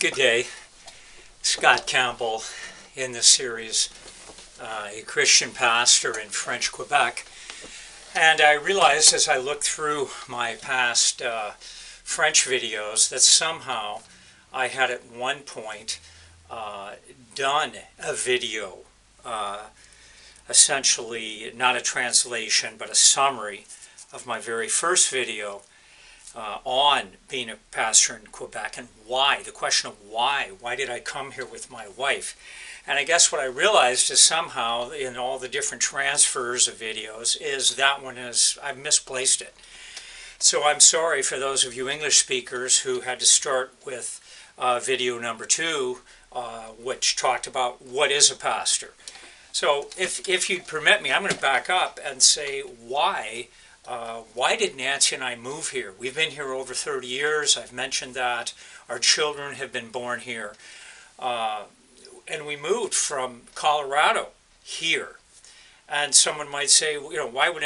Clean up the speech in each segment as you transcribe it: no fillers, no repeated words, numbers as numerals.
Good day. Scott Campbell in this series, a Christian pastor in French Quebec. And I realized as I looked through my past French videos that somehow I had at one point done a video, essentially not a translation but a summary of my very first video on being a pastor in Quebec and why, the question of why did I come here with my wife? And I guess what I realized is somehow in all the different transfers of videos is that one is, I've misplaced it. So I'm sorry for those of you English speakers who had to start with video number 2, which talked about what is a pastor. So if you'd permit me, I'm going to back up and say why did Nancy and I move here? We've been here over 30 years. I've mentioned that. Our children have been born here. And we moved from Colorado here. And someone might say, you know, why would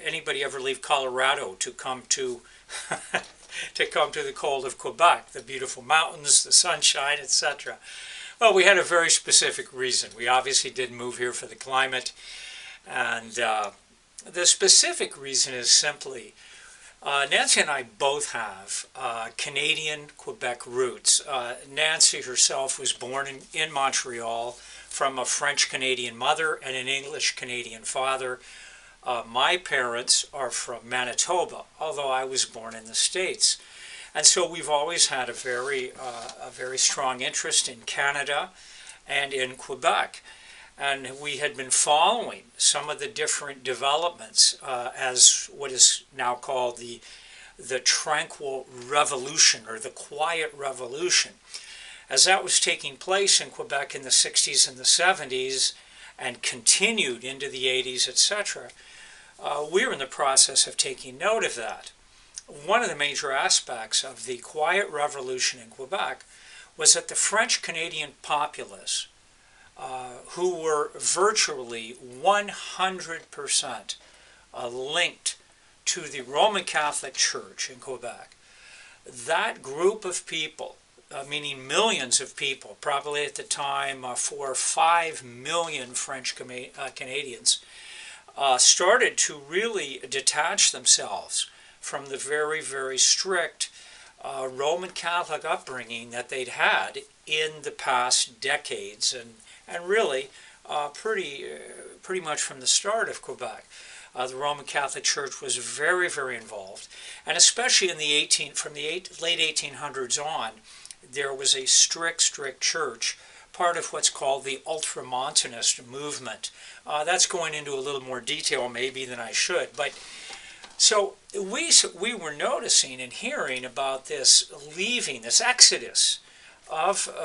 anybody ever leave Colorado to come to the cold of Quebec, the beautiful mountains, the sunshine, etc.? Well, we had a very specific reason. We obviously didn't move here for the climate. And the specific reason is simply, Nancy and I both have Canadian Quebec roots. Nancy herself was born in Montreal from a French-Canadian mother and an English-Canadian father. My parents are from Manitoba, although I was born in the States. And so we've always had a very strong interest in Canada and in Quebec. And we had been following some of the different developments as what is now called the Tranquil Revolution, or the Quiet Revolution. As that was taking place in Quebec in the 60s and the 70s and continued into the 80s, etc., we were in the process of taking note of that. One of the major aspects of the Quiet Revolution in Quebec was that the French-Canadian populace, who were virtually 100% linked to the Roman Catholic Church in Quebec. That group of people, meaning millions of people, probably at the time 4 or 5 million French Canadians, started to really detach themselves from the very, very strict Roman Catholic upbringing that they'd had in the past decades and really pretty much from the start of Quebec. The Roman Catholic Church was very, very involved, and especially in from the late 1800s on, there was a strict church, part of what's called the Ultramontanist movement. That's going into a little more detail maybe than I should, but so we were noticing and hearing about this leaving, this exodus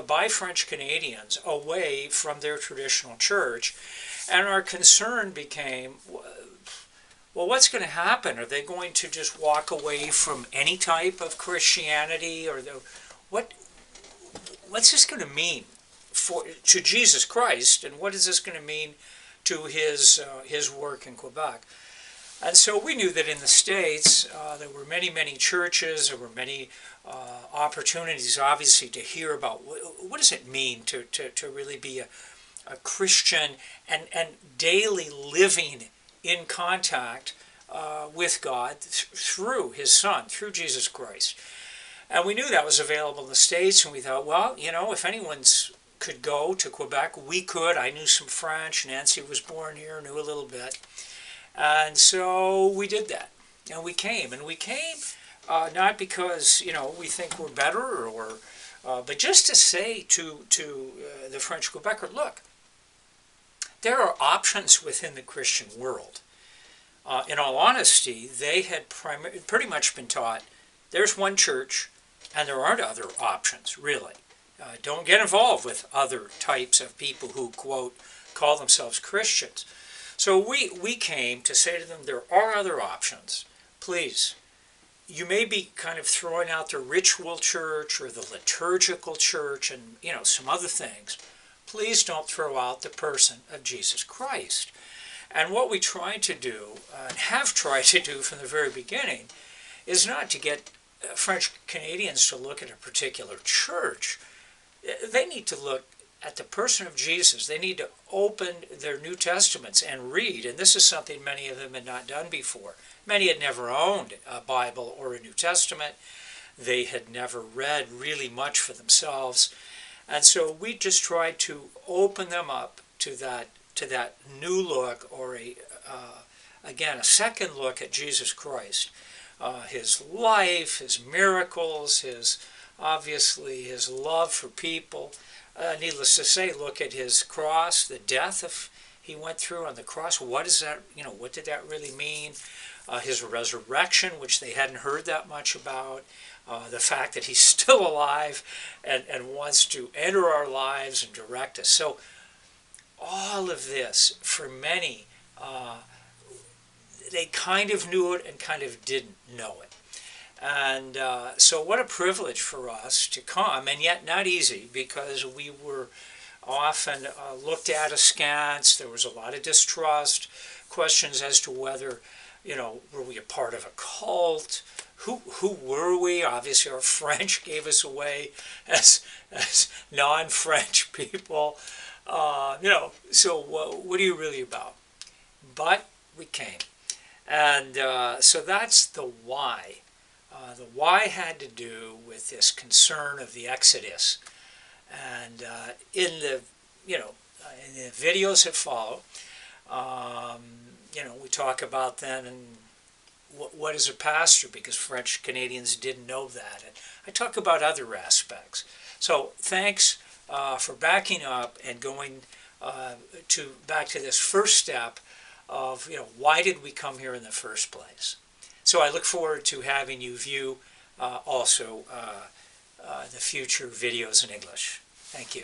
by French Canadians away from their traditional church, and our concern became, well, what's going to happen? Are they going to just walk away from any type of Christianity, or what's this going to mean to Jesus Christ, and what is this going to mean to his work in Quebec? And so we knew that in the States there were many churches, there were many opportunities obviously to hear about what does it mean to really be a Christian and daily living in contact with God through his Son, through Jesus Christ. And we knew that was available in the States, and we thought, well, you know, if anyone's could go to Quebec, we could. I knew some French. Nancy was born here, knew a little bit. And so we did that, and we came not because, you know, we think we're better, but just to say to the French Quebecer, look, there are options within the Christian world. In all honesty, they had pretty much been taught there's one church, and there aren't other options, really. Don't get involved with other types of people who, quote, call themselves Christians. So we came to say to them, there are other options. Please, you may be kind of throwing out the ritual church or the liturgical church and, you know, some other things. Please don't throw out the person of Jesus Christ. And what we tried to do, and have tried to do from the very beginning, is not to get French Canadians to look at a particular church, they need to look at the person of Jesus. They need to open their New Testaments and read, and this is something many of them had not done before. Many had never owned a Bible or a New Testament. They had never read really much for themselves, and so we just tried to open them up to that new look, or again, a second look at Jesus Christ, his life, his miracles, obviously his love for people. Needless to say, look at his cross, the death he went through on the cross. What is that? What did that really mean? His resurrection, which they hadn't heard that much about. The fact that he's still alive and wants to enter our lives and direct us. So all of this, for many, they kind of knew it and kind of didn't know it. And so what a privilege for us to come, and yet not easy, because we were often looked at askance. There was a lot of distrust, questions as to whether, were we a part of a cult? Who were we? Obviously our French gave us away as non-French people. So what are you really about? But we came. And so that's the why. The why had to do with this concern of the Exodus. And in the videos that follow, we talk about then and what is a pastor, because French Canadians didn't know that. And I talk about other aspects. So thanks for backing up and going back to this first step of, why did we come here in the first place? So I look forward to having you view also the future videos in English. Thank you.